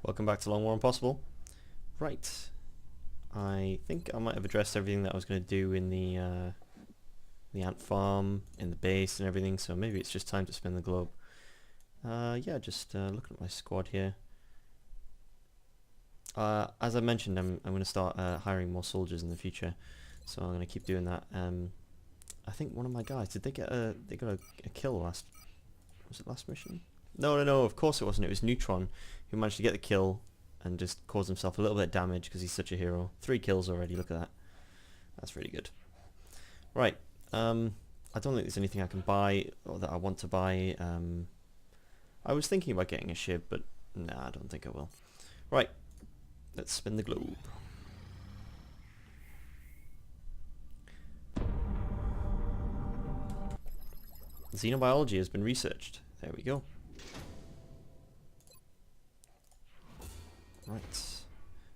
Welcome back to Long War Impossible. Right, I think I might have addressed everything that I was going to do in the ant farm, in the base and everything, so maybe it's just time to spin the globe. Yeah, just looking at my squad here. As I mentioned, I'm going to start hiring more soldiers in the future, so I'm going to keep doing that. I think one of my guys, did they get a kill last, was it last mission? No, of course it wasn't. It was Neutron who managed to get the kill and just cause himself a little bit of damage because he's such a hero. 3 kills already, look at that. That's really good. Right, I don't think there's anything I can buy or that I want to buy. I was thinking about getting a ship, but nah, I don't think I will. Right, let's spin the globe. Xenobiology has been researched. There we go. Right.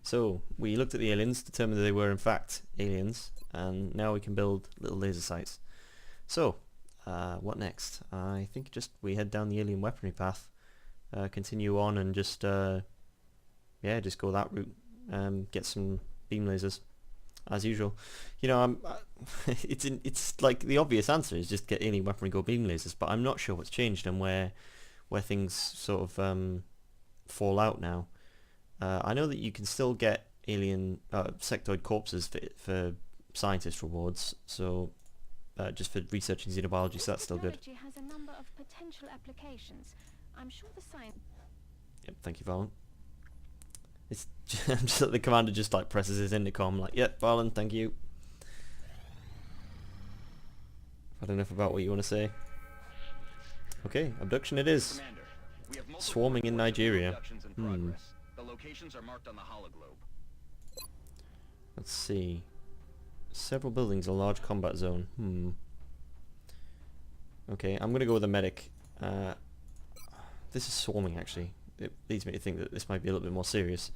So, we looked at the aliens, determined that they were in fact aliens, and now we can build little laser sights. So, what next? I think just we head down the alien weaponry path, continue on and just, yeah, just go that route, get some beam lasers, as usual. You know, it's like the obvious answer is just get alien weaponry, go beam lasers, but I'm not sure what's changed and where things sort of fall out now. I know that you can still get alien sectoid corpses for scientist rewards, so just for researching xenobiology, so that's still good. Has a number of potential applications. I'm sure the science. Yep, thank you, Valen. It's just that the commander just like presses his intercom, like, yep, Valen, thank you. I've had enough about what you want to say. Okay, abduction it is. Commander, Swarming in Nigeria. The locations are marked on the hologlobe. Let's see. Several buildings, a large combat zone. Okay, I'm gonna go with a medic. This is swarming actually. It leads me to think that this might be a little bit more serious.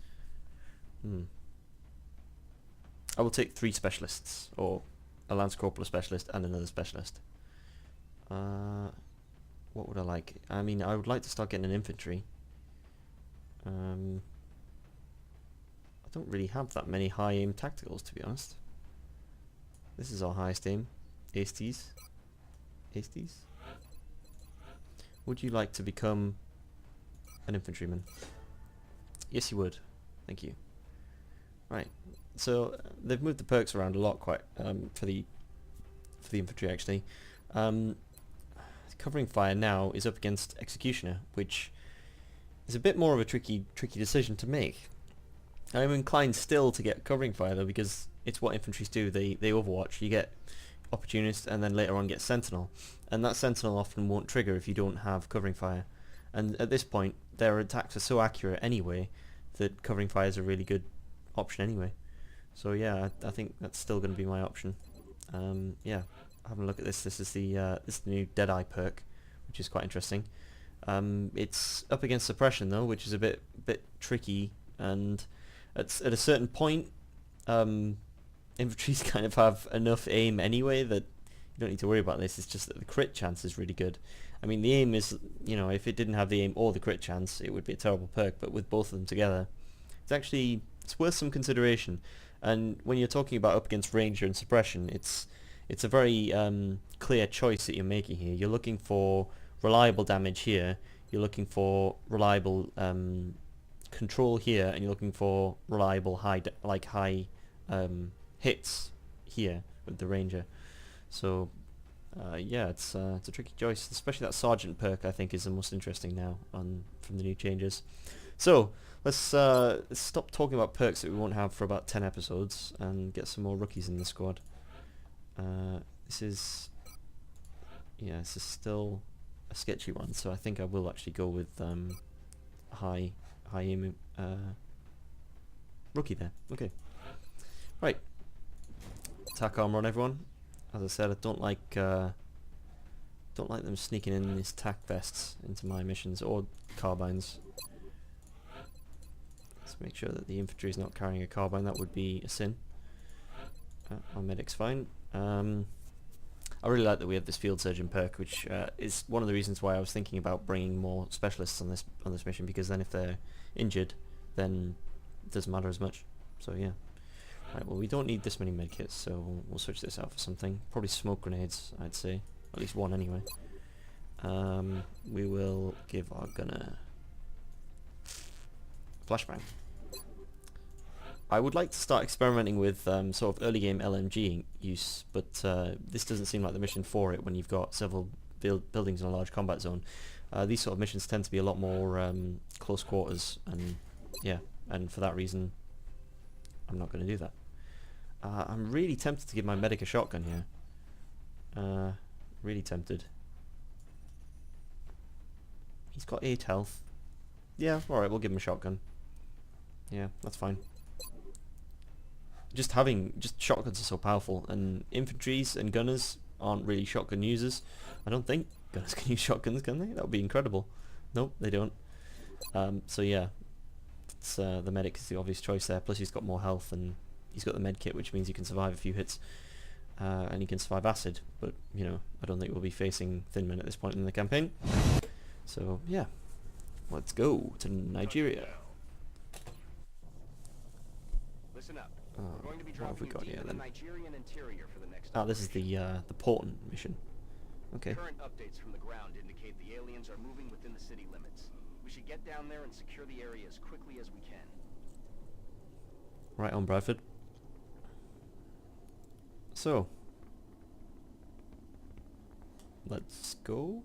I will take 3 specialists, or a Lance Corporal specialist and another specialist. What would I like? I mean, I would like to start getting an infantry. I don't really have that many high aim tacticals, to be honest. This is our highest aim. Astes. Astes? Would you like to become an infantryman? Yes, you would. Thank you. Right. So they've moved the perks around a lot, quite for the infantry actually. Covering fire now is up against Executioner, which is a bit more of a tricky decision to make. I'm inclined still to get covering fire though, because it's what infantries do. They overwatch. You get opportunist and then later on get sentinel, and that sentinel often won't trigger if you don't have covering fire. And at this point their attacks are so accurate anyway that covering fire is a really good option anyway. So yeah, I think that's still going to be my option. Yeah, having a look at this. This is the new Deadeye perk, which is quite interesting. It's up against suppression though, which is a bit tricky, and at a certain point infantries kind of have enough aim anyway that you don't need to worry about this. It's just that the crit chance is really good. I mean, the aim is, you know, if it didn't have the aim or the crit chance it would be a terrible perk, but with both of them together it's worth some consideration. And when you're talking about up against ranger and suppression, it's a very clear choice that you're making here. You're looking for reliable damage here, you're looking for reliable control here, and you're looking for reliable high hits here with the ranger. So yeah, it's a tricky choice, especially that sergeant perk. I think is the most interesting now from the new changes. So let's stop talking about perks that we won't have for about 10 episodes and get some more rookies in the squad. This is still a sketchy one, so I think I will actually go with high aim rookie there. Okay, right. Attack armor on everyone. As I said, I don't like them sneaking in these tac vests into my missions or carbines. Let's make sure that the infantry is not carrying a carbine. That would be a sin. Our medic's fine. I really like that we have this field surgeon perk, which is one of the reasons why I was thinking about bringing more specialists on this mission, because then if they're injured, then it doesn't matter as much. So yeah. Right, well we don't need this many medkits, so we'll switch this out for something. Probably smoke grenades, I'd say. At least one anyway. We will give our gunner flashbang. I would like to start experimenting with sort of early game LMG use, but this doesn't seem like the mission for it when you've got several buildings in a large combat zone. These sort of missions tend to be a lot more close quarters, and yeah, and for that reason I'm not going to do that. I'm really tempted to give my medic a shotgun here. Really tempted. He's got 8 health. Yeah, alright, we'll give him a shotgun. Yeah, that's fine. Just shotguns are so powerful, and infantries and gunners aren't really shotgun users. I don't think gunners can use shotguns, can they? That would be incredible. Nope, they don't. So yeah, it's, the medic is the obvious choice there. Plus he's got more health, and he's got the med kit, which means he can survive a few hits, and he can survive acid. But you know, I don't think we'll be facing Thin Men at this point in the campaign. So yeah, let's go to Nigeria. Listen up. Oh, We're going to be what have we dropping got you here deep in the then? Nigerian interior for the next. Ah, this is the Portland mission. Okay. Current updates from the ground indicate the aliens are moving within the city limits. We should get down there and secure the area as quickly as we can. Right on, Bradford. So, let's go.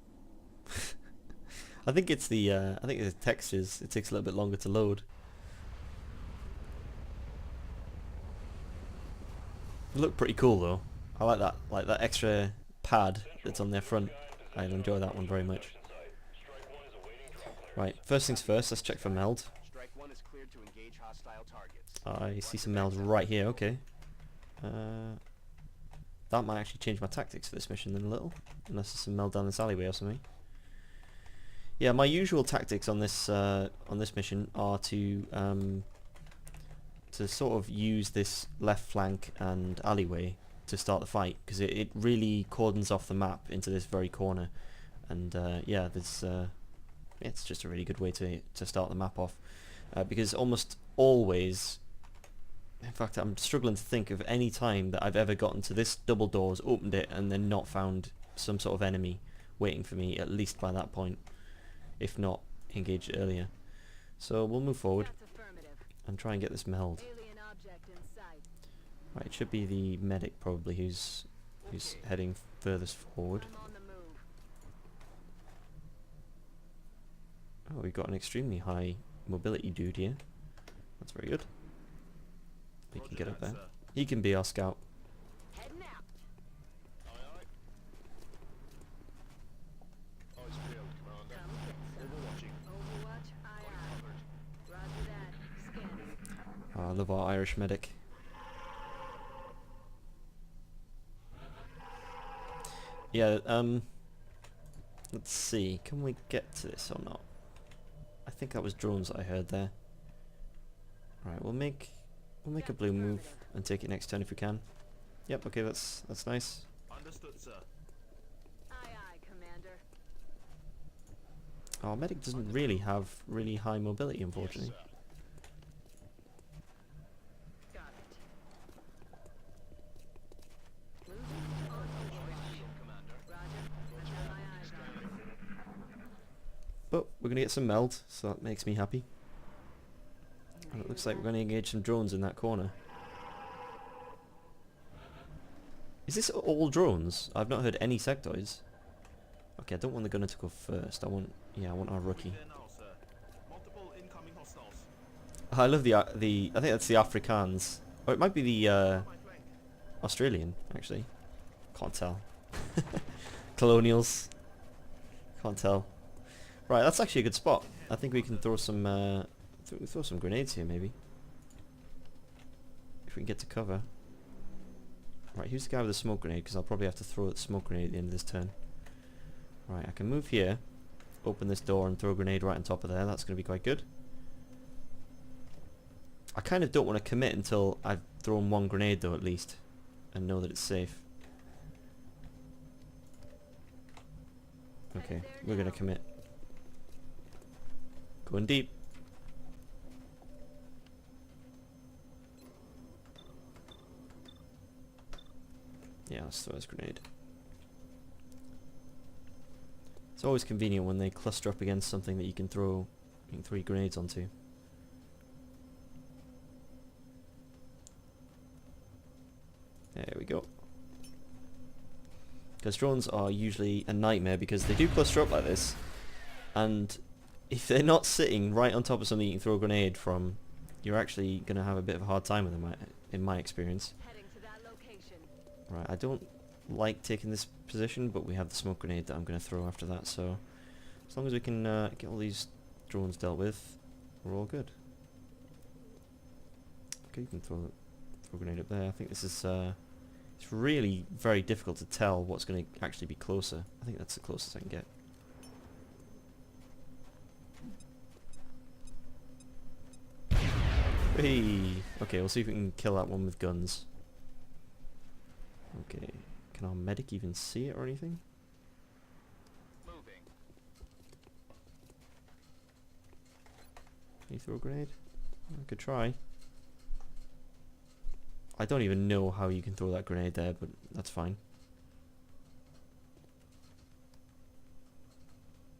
I think it's the textures. It takes a little bit longer to load. They look pretty cool though. I like that extra pad that's on their front. I enjoy that one very much. Right, first things first, let's check for meld. Strike 1 is cleared to engage hostile targets. I see some meld right here, okay. That might actually change my tactics for this mission then a little, unless there's some meld down this alleyway or something. Yeah, my usual tactics on this mission are to sort of use this left flank and alleyway to start the fight, because it really cordons off the map into this very corner, and yeah, this it's just a really good way to start the map off, because almost always, in fact I'm struggling to think of any time that I've ever gotten to this double doors, opened it, and then not found some sort of enemy waiting for me at least by that point, if not engaged earlier. So we'll move forward and try and get this meld. Right, it should be the medic probably who's heading furthest forward. Oh, we've got an extremely high mobility dude here. That's very good. He can get up there. He can be our scout. I love our Irish medic. Yeah, let's see, can we get to this or not? I think that was drones that I heard there. Right, we'll make a blue move and take it next turn if we can. Yep, okay, that's nice. Understood, sir. Aye, aye, Commander. Our medic doesn't really have really high mobility, unfortunately. Got it. But we're going to get some meld, so that makes me happy. And it looks like we're going to engage some drones in that corner. Is this all drones? I've not heard any sectoids. Okay, I don't want the gunner to go first. I want our rookie. There now, sir. Multiple incoming hostiles. I love the I think that's the Afrikaans. Or it might be the My flank. Australian, actually. Can't tell. Colonials. Can't tell. Right, that's actually a good spot. I think we can throw some throw some grenades here, maybe. If we can get to cover. Right, who's the guy with the smoke grenade? Because I'll probably have to throw a smoke grenade at the end of this turn. Right, I can move here, open this door and throw a grenade right on top of there. That's going to be quite good. I kind of don't want to commit until I've thrown one grenade though, at least, and know that it's safe. Okay, we're going to commit. Going deep. Yeah, let's throw this grenade. It's always convenient when they cluster up against something that you can throw your grenades onto. There we go. Because drones are usually a nightmare because they do cluster up like this, and if they're not sitting right on top of something you can throw a grenade from, you're actually going to have a bit of a hard time with them, in my experience. Heading to that location. Right, I don't like taking this position, but we have the smoke grenade that I'm going to throw after that, so as long as we can get all these drones dealt with, we're all good. Okay, you can throw a grenade up there. I think this is it's really very difficult to tell what's going to actually be closer. I think that's the closest I can get. Hey! Okay, we'll see if we can kill that one with guns. Okay, can our medic even see it or anything? Moving. Can you throw a grenade? I could try. I don't even know how you can throw that grenade there, but that's fine.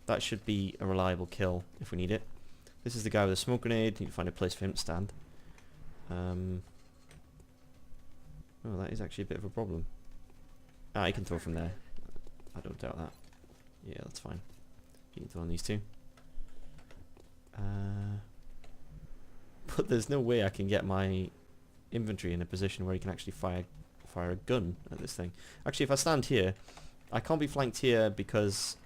That should be a reliable kill if we need it. This is the guy with the smoke grenade. Need to find a place for him to stand. Oh, that is actually a bit of a problem. Ah, he can throw from there. I don't doubt that. Yeah, that's fine. You can throw on these two. But there's no way I can get my infantry in a position where he can actually fire a gun at this thing. Actually, if I stand here, I can't be flanked here because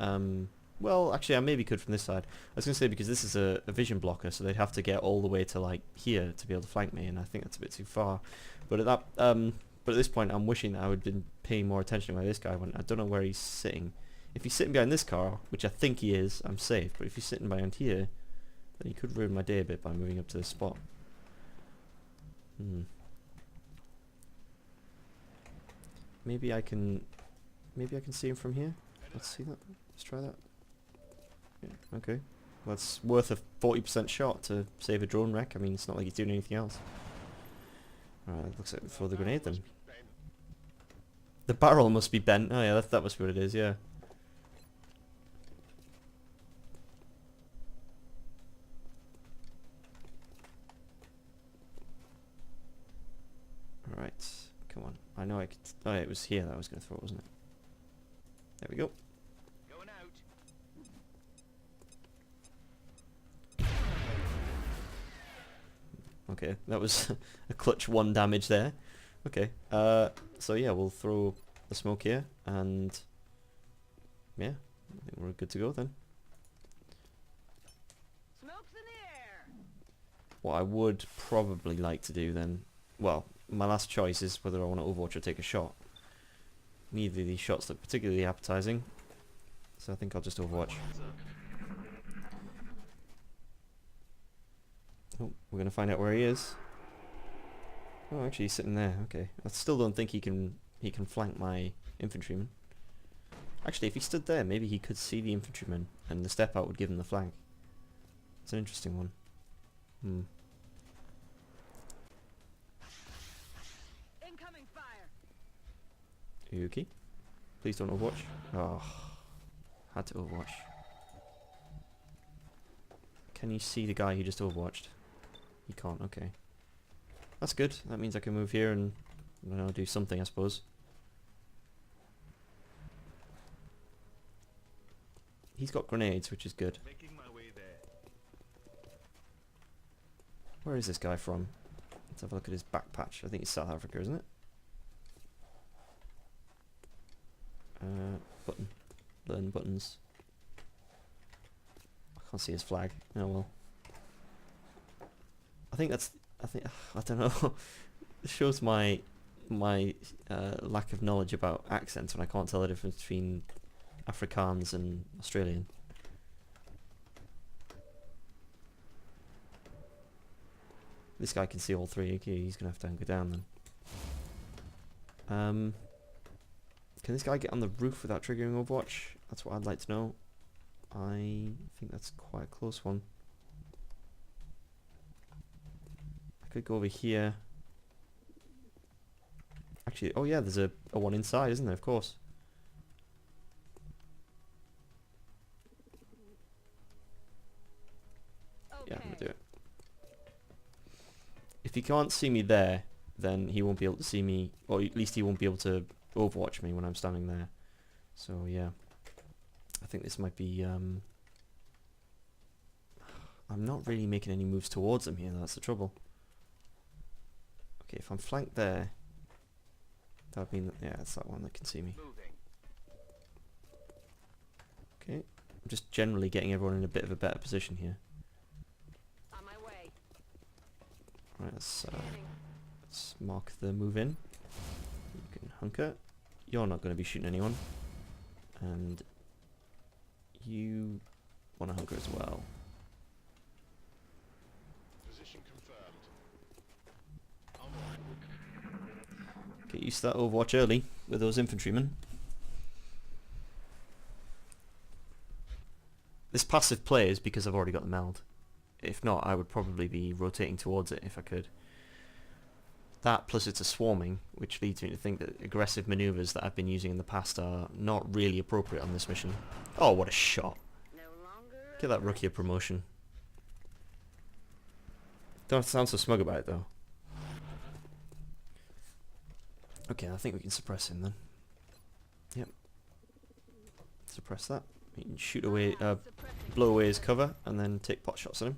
well, actually I maybe could from this side. I was going to say because this is a vision blocker, so they'd have to get all the way to like here to be able to flank me, and I think that's a bit too far. But at that but at this point I'm wishing that I would have been paying more attention to where this guy went. I don't know where he's sitting. If he's sitting behind this car, which I think he is, I'm safe. But if he's sitting behind here, then he could ruin my day a bit by moving up to this spot. Maybe I can see him from here. Let's see that. Let's try that. Yeah, okay. Well, that's worth a 40% shot to save a drone wreck. I mean, it's not like he's doing anything else. Alright, looks like we throw the grenade then. The barrel must be bent. Oh yeah, that must be what it is, yeah. Alright, come on. I know I could... Oh, it was here that I was going to throw it, wasn't it? There we go. Going out. Okay, that was a clutch 1 damage there. Okay, so yeah, we'll throw the smoke here, and yeah, I think we're good to go then. Smoke's in the air. What I would probably like to do then, well, my last choice is whether I want to overwatch or take a shot. Neither of these shots look particularly appetizing, so I think I'll just overwatch. Oh, we're gonna find out where he is. Oh, actually he's sitting there. Okay, I still don't think he can flank my infantryman. Actually, if he stood there, maybe he could see the infantryman, and the step out would give him the flank. It's an interesting one. Incoming fire. Okay. Please don't overwatch. Oh, had to overwatch. Can you see the guy who just overwatched? You can't, okay. That's good. That means I can move here and, I don't know, do something, I suppose. He's got grenades, which is good. Making my way there. Where is this guy from? Let's have a look at his back patch. I think it's South Africa, isn't it? Button. Learn buttons. I can't see his flag. Oh well. I don't know. It shows my lack of knowledge about accents when I can't tell the difference between Afrikaans and Australian. This guy can see all three. Okay, he's gonna have to go down then. Can this guy get on the roof without triggering Overwatch? That's what I'd like to know. I think that's quite a close one. I could go over here. Actually, oh yeah, there's a one inside, isn't there? Of course. Yeah, I'm gonna do it. If he can't see me there, then he won't be able to see me, or at least he won't be able to overwatch me when I'm standing there. So yeah, I think this might be. I'm not really making any moves towards him here. That's the trouble. Okay, if I'm flanked there, that would mean that, yeah, it's that one that can see me. Okay, I'm just generally getting everyone in a bit of a better position here. On my way. Right, let's mark the move in. You can hunker. You're not going to be shooting anyone. And you want to hunker as well. Position confirmed. Get used to that Overwatch early with those infantrymen. This passive play is because I've already got the meld. If not, I would probably be rotating towards it if I could. That plus it's a swarming, which leads me to think that aggressive maneuvers that I've been using in the past are not really appropriate on this mission. Oh, what a shot. No longer. Get that rookie a promotion. Don't sound so smug about it though. Okay, I think we can suppress him then. Yep. Suppress that. We can shoot away, blow away his cover, and then take pot shots at him.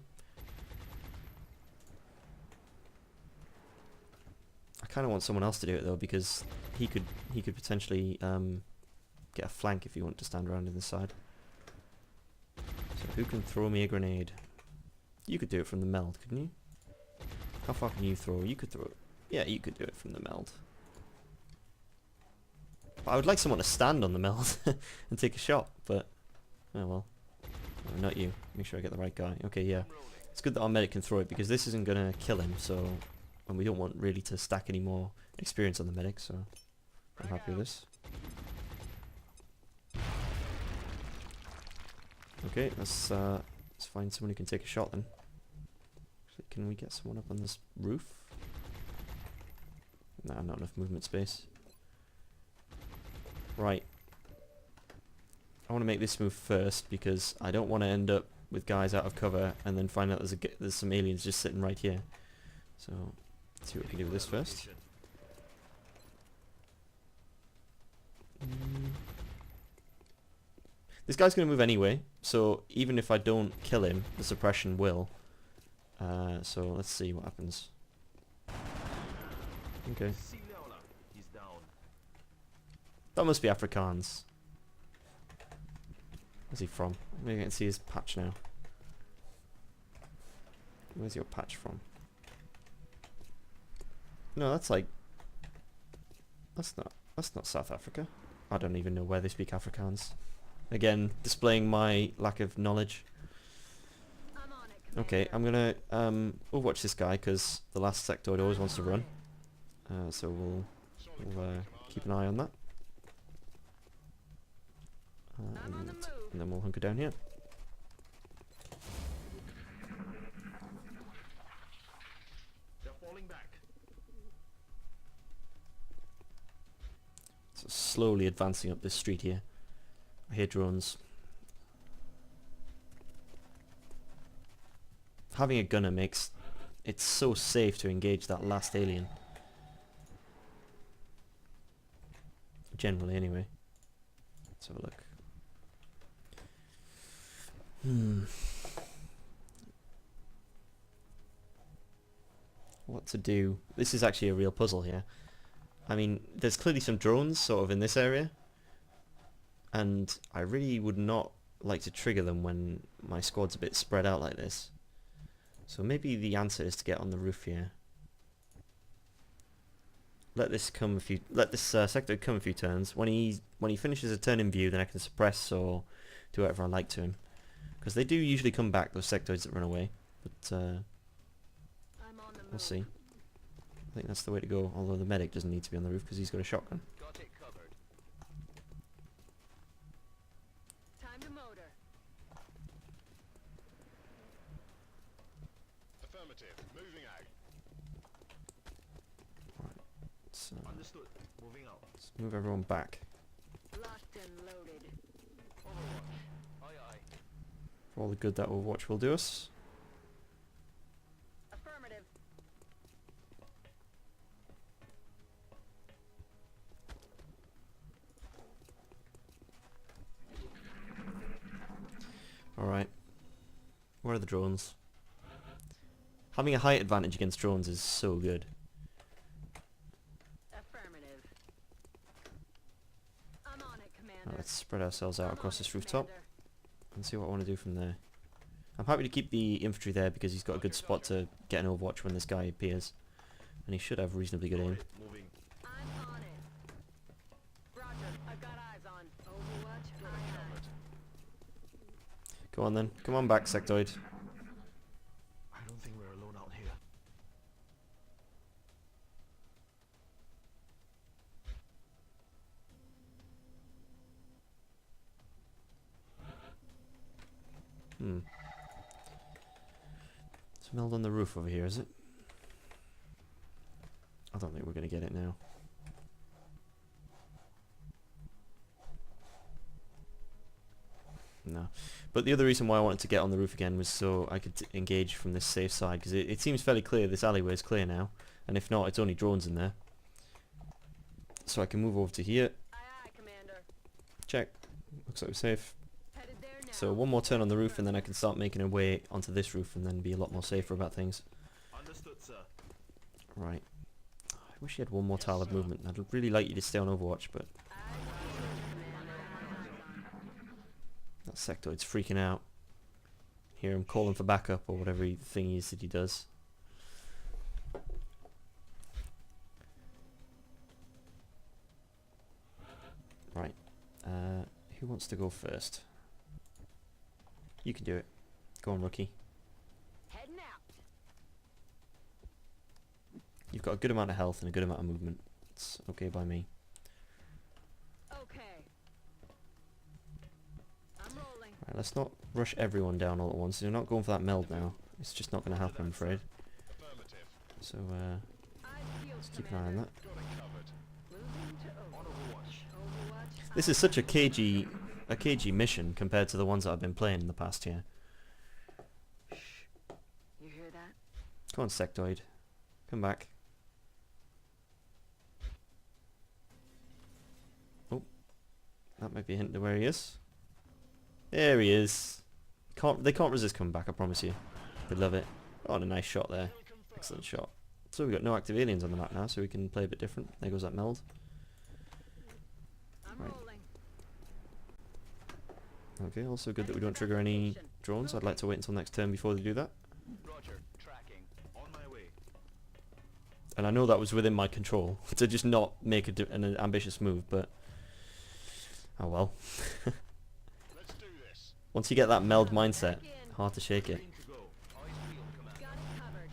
I kind of want someone else to do it though, because he could potentially get a flank if he wanted to stand around in the side. So who can throw me a grenade? You could do it from the meld, couldn't you? How far can you throw? You could throw it. Yeah, you could do it from the meld. But I would like someone to stand on the meld and take a shot, but oh well. Oh, not you. Make sure I get the right guy. Okay, yeah. It's good that our medic can throw it because this isn't gonna kill him, so and we don't want really to stack any more experience on the medic, so I'm happy with this. Okay, let's find someone who can take a shot then. Actually, can we get someone up on this roof? Nah, not enough movement space. Right. I want to make this move first because I don't want to end up with guys out of cover and then find out there's some aliens just sitting right here. So, let's see what we can do with this first. This guy's going to move anyway, so even if I don't kill him, the suppression will. So let's see what happens. Okay. He's down. That must be Afrikaans. Where's he from? Maybe I can see his patch now. Where's your patch from? No, that's like... That's not South Africa. I don't even know where they speak Afrikaans. Again, displaying my lack of knowledge. I'm on it, Okay, I'm gonna overwatch this guy because the last sectoid always wants to run. So we'll keep an eye on that. I'm on the move. And then we'll hunker down here. They're falling back. So slowly advancing up this street here. I hear drones. Having a gunner makes it so safe to engage that last alien. Generally, anyway. Let's have a look. What to do? This is actually a real puzzle here. I mean, there's clearly some drones sort of in this area. And I really would not like to trigger them when my squad's a bit spread out like this. So maybe the answer is to get on the roof here. Let this sector come a few turns. When he finishes a turn in view, then I can suppress or do whatever I like to him. Because they do usually come back, those sectoids that run away. But I'm on the move. we'll see. I think that's the way to go. Although the medic doesn't need to be on the roof because he's got a shotgun. Got it covered. Time to motor. Affirmative. Moving out. Let's So Understood. Moving out. let's move everyone back. Locked and loaded. Overwatch. Aye aye. For all the good that Overwatch will do us. Affirmative. Alright. Where are the drones? Having a height advantage against drones is so good. Affirmative. I'm on it, Commander. Right, let's spread ourselves out I'm across on it, this rooftop Commander. and see what I want to do from there. I'm happy to keep the infantry there because he's got a good spot to get an Overwatch when this guy appears. And he should have reasonably good aim. Moving. I'm on it. Roger. I've got eyes on. Overwatch. Aye. Go on then. Come on back, Sectoid. I don't think we're alone out here. Hmm. It's milled on the roof over here, is it? I don't think we're going to get it now. No. But the other reason why I wanted to get on the roof again was so I could engage from this safe side, because it seems fairly clear this alleyway is clear now, and if not, it's only drones in there. So I can move over to here, Aye, aye, Commander. check, looks like we're safe. Headed there now. So one more turn on the roof and then I can start making a way onto this roof and then be a lot more safer about things. Understood, sir. Right. I wish you had one more tile of movement. I'd really like you to stay on Overwatch, but Aye, Commander. that sectoid's freaking out. Hear him calling for backup or whatever thing he is that he does. Right. Who wants to go first? You can do it. Go on, rookie. Heading out. You've got a good amount of health and a good amount of movement. It's okay by me. Okay. I'm rolling. Right, let's not rush everyone down all at once. You're not going for that meld now. It's just not going to happen, I'm afraid. Affirmative. So, Eyes peeled, just keep an eye on that. Got it covered. Moving to On Overwatch. Overwatch. Overwatch. this is such a cagey mission compared to the ones that I've been playing in the past here. You hear that? Come on, Sectoid. Come back. Oh. That might be a hint to where he is. There he is. They can't resist coming back, I promise you. They love it. Oh, and a nice shot there. Excellent shot. So we've got no active aliens on the map now, so we can play a bit different. There goes that meld. I'm Right. rolling. Okay, also good that we don't trigger any drones. I'd like to wait until next turn before they do that. Roger. Tracking. On my way. And I know that was within my control to just not make an ambitious move, but oh well. Let's do this. Once you get that meld mindset, hard to shake it. Green to go. Eyes peeled, Commander. Got it covered.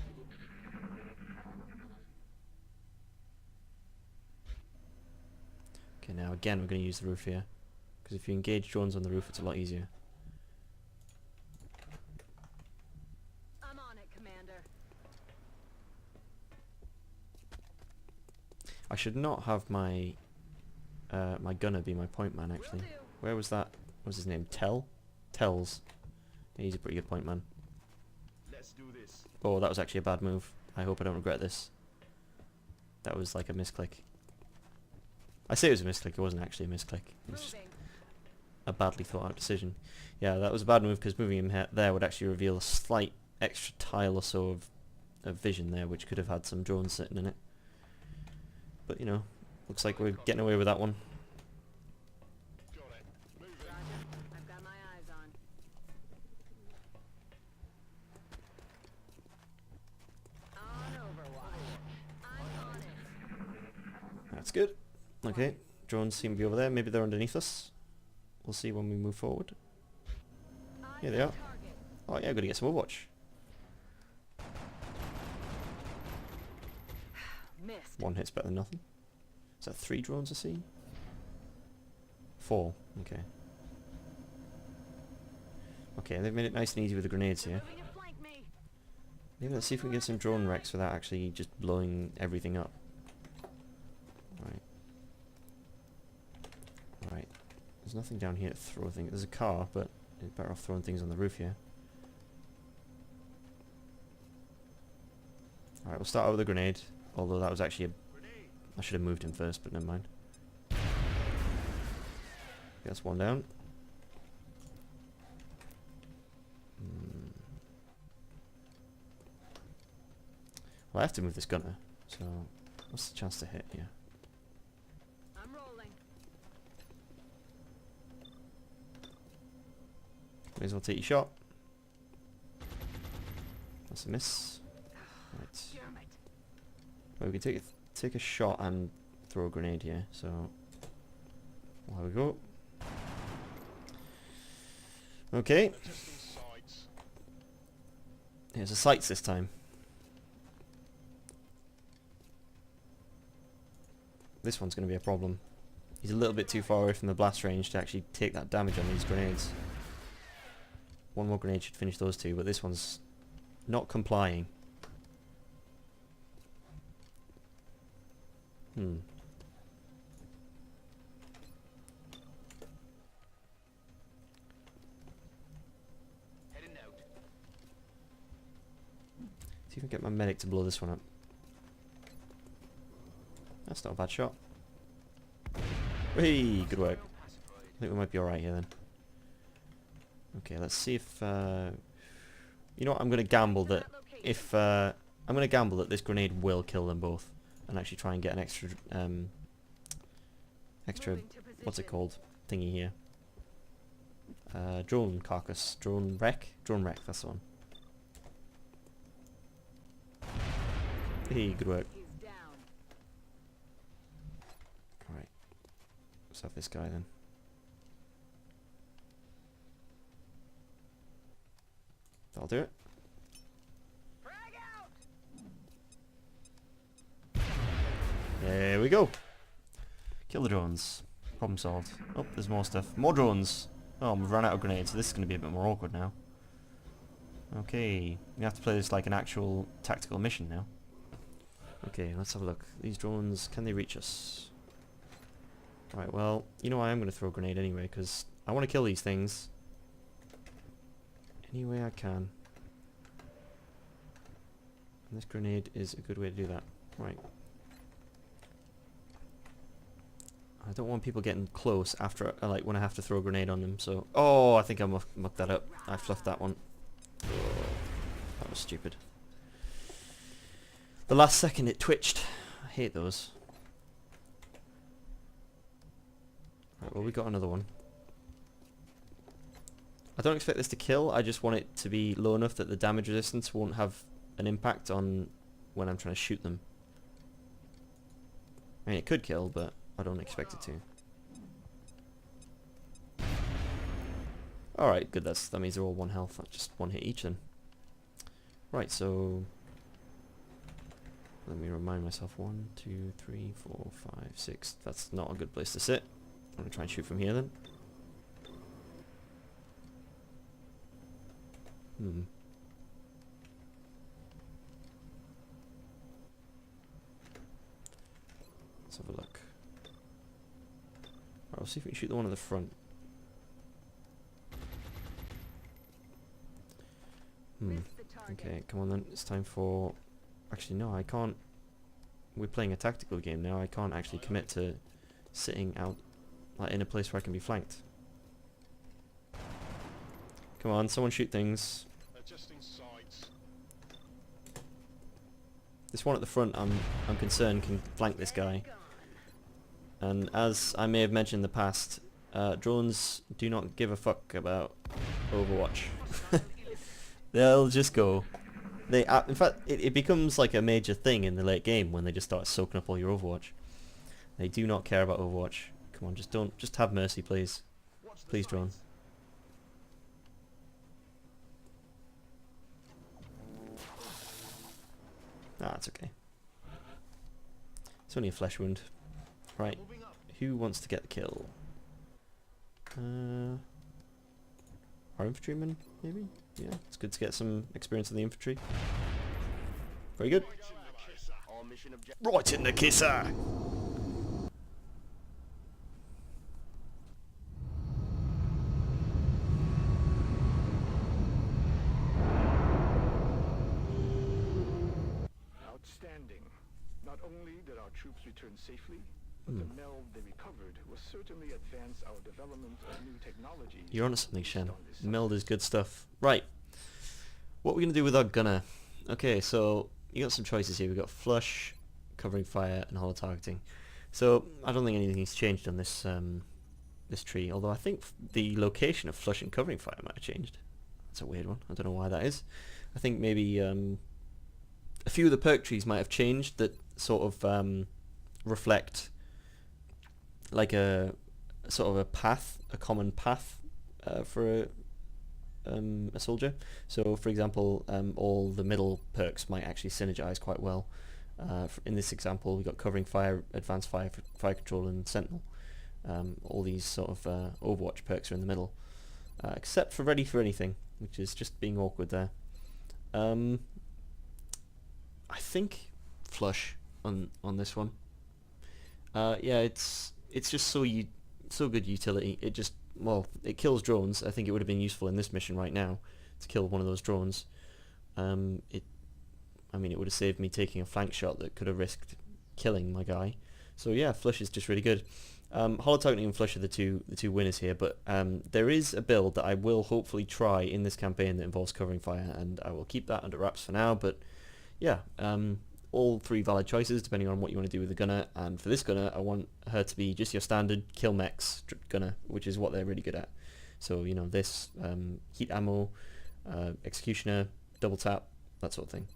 Okay, now again we're going to use the roof here, because if you engage drones on the roof it's a lot easier. I'm on it, Commander. I should not have my my gunner be my point man actually. Will do. Where was that? What was his name? Tells. Yeah, he's a pretty good point man. Let's do this. Oh, that was actually a bad move. I hope I don't regret this. That was like a misclick. I say it was a misclick, it wasn't actually a misclick. It was just Moving. a badly thought out decision. Yeah, that was a bad move because moving him there would actually reveal a slight extra tile or so of vision there, which could have had some drones sitting in it. But you know, looks like we're getting away with that one. Got it. Moving. Roger. I've got my eyes on. On Overwatch. I'm on it. That's good. Okay, drones seem to be over there. Maybe they're underneath us. We'll see when we move forward. Eyes Here they on are. target. Oh yeah, gotta get some Overwatch. Missed. One hit's better than nothing. Is that 3 drones I see? 4. Okay. Okay, they've made it nice and easy with the grenades here. Moving to flank me. Maybe let's see if we can get some drone wrecks without actually just blowing everything up. Right. There's nothing down here to throw things. There's a car, but it's better off throwing things on the roof here. Alright, we'll start out with a grenade. Although that was actually a... I should have moved him first, but never mind. That's one down. Well, I have to move this gunner, so what's the chance to hit here? I'm rolling. May as well take your shot. That's a miss. Right. Damn it. Well, we can take a shot and throw a grenade here, so there we go. Okay. Adjusting sights. Here's the sights this time. This one's going to be a problem. He's a little bit too far away from the blast range to actually take that damage on these grenades. One more grenade should finish those two, but this one's not complying. Heading out. See if I can get my medic to blow this one up. That's not a bad shot. Hey, good work. I think we might be alright here then. Okay, let's see if... you know what, I'm going to gamble that if... I'm going to gamble that this grenade will kill them both. And actually try and get an extra... what's it called? Thingy here. Drone carcass. Drone wreck? Drone wreck, that's the one. Hey, good work. He's down. Right. Let's have this guy then. That'll do it. Frag out. There we go. Kill the drones. Problem solved. Oh, there's more stuff. More drones. Oh, we've run out of grenades, so this is going to be a bit more awkward now. Okay. We have to play this like an actual tactical mission now. Okay, let's have a look. These drones, can they reach us? Right, well, you know I am going to throw a grenade anyway, because I want to kill these things any way I can. And this grenade is a good way to do that. Right. I don't want people getting close after, like, when I have to throw a grenade on them, so... Oh, I think I mucked that up. I fluffed that one. Oh, that was stupid. The last second it twitched. I hate those. Right, well, we got another one. I don't expect this to kill, I just want it to be low enough that the damage resistance won't have an impact on when I'm trying to shoot them. I mean, it could kill, but I don't expect it to. Alright, good, that means they're all one health, that's just one hit each then. Right, so... Let me remind myself, 1, 2, 3, 4, 5, 6. That's not a good place to sit. I'm going to try and shoot from here then. Let's have a look. Alright, we'll see if we can shoot the one at the front. Okay, come on then. It's time for... Actually, no, I can't... We're playing a tactical game now. I can't actually commit to sitting out like in a place where I can be flanked. Come on, someone shoot things. Adjusting sights. This one at the front, I'm concerned, can flank this guy. And as I may have mentioned in the past, drones do not give a fuck about Overwatch. They'll just go. They, in fact, it becomes like a major thing in the late game when they just start soaking up all your Overwatch. They do not care about Overwatch. Come on, just have mercy, please. Please, drone. Ah, it's okay. It's only a flesh wound. Right, who wants to get the kill? Our infantryman, maybe? Yeah, it's good to get some experience in the infantry. Very good. All mission objectives. Right in the kisser! Not only did our troops return safely, but the meld they recovered will certainly advance our development of new technologies. You're onto something, Shen. based on this Meld is good stuff. Right. What are we going to do with our gunner? Okay, so you got some choices here. We've got flush, covering fire, and hollow targeting. So I don't think anything's changed on this this tree, although I think the location of flush and covering fire might have changed. That's a weird one. I don't know why that is. I think maybe a few of the perk trees might have changed that sort of reflect like a sort of a path, a common path for a soldier. So for example, all the middle perks might actually synergize quite well. In this example, we got covering fire, advanced fire, fire control, and sentinel. All these sort of Overwatch perks are in the middle, except for ready for anything, which is just being awkward there. I think flush on this one. Yeah, it's just so good utility. It just, well, it kills drones. I think it would have been useful in this mission right now to kill one of those drones. I mean, it would have saved me taking a flank shot that could have risked killing my guy. So yeah, flush is just really good. Hollow targeting and flush are the two winners here, but there is a build that I will hopefully try in this campaign that involves covering fire, and I will keep that under wraps for now. But yeah, all three valid choices depending on what you want to do with the gunner. And for this gunner, I want her to be just your standard kill mechs gunner, which is what they're really good at. So you know, this heat ammo, executioner, double tap, that sort of thing.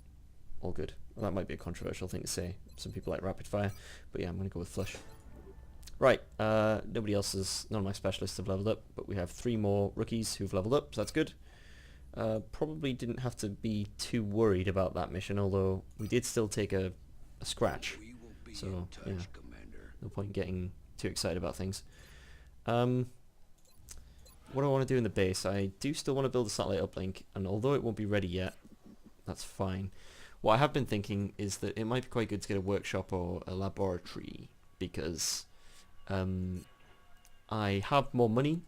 All good. Well, that might be a controversial thing to say. Some people like rapid fire, but yeah, I'm going to go with flush. Right, none of my specialists have leveled up, but we have 3 more rookies who've leveled up, so that's good. Probably didn't have to be too worried about that mission, although we did still take a scratch. So, yeah, no point in getting too excited about things. What do I want to do in the base? I do still want to build a satellite uplink, and although it won't be ready yet, that's fine. What I have been thinking is that it might be quite good to get a workshop or a laboratory, because I have more money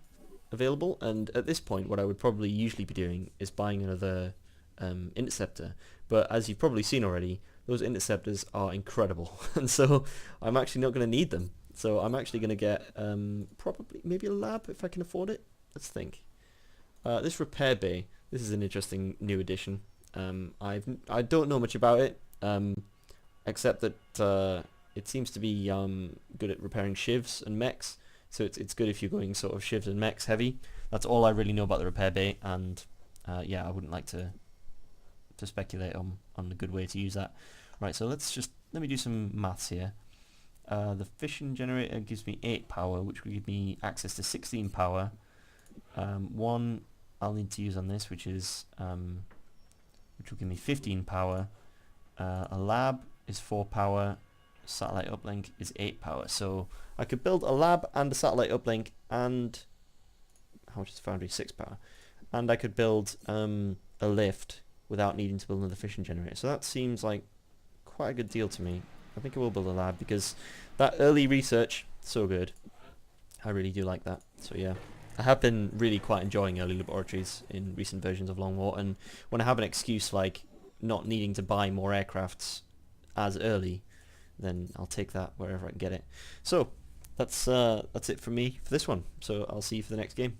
available, and at this point what I would probably usually be doing is buying another interceptor, but as you've probably seen already, those interceptors are incredible, and so I'm actually not going to need them. So I'm actually going to get probably maybe a lab if I can afford it. Let's think. This repair bay, this is an interesting new addition. I don't know much about it, except that it seems to be good at repairing shivs and mechs, so it's good if you're going sort of shivs and mechs heavy. That's all I really know about the repair bay, and yeah, I wouldn't like to speculate on a good way to use that. Right, so let me do some maths here. The fission generator gives me 8 power, which will give me access to 16 power. One I'll need to use on this, which will give me 15 power. A lab is 4 power. Satellite uplink is 8 power. So I could build a lab and a satellite uplink, and how much is the foundry? 6 power. And I could build a lift without needing to build another fission generator. So that seems like quite a good deal to me. I think I will build a lab because that early research, so good. I really do like that. So yeah, I have been really quite enjoying early laboratories in recent versions of Long War, and when I have an excuse like not needing to buy more aircrafts as early, then I'll take that wherever I can get it. So that's it for me for this one. So I'll see you for the next game.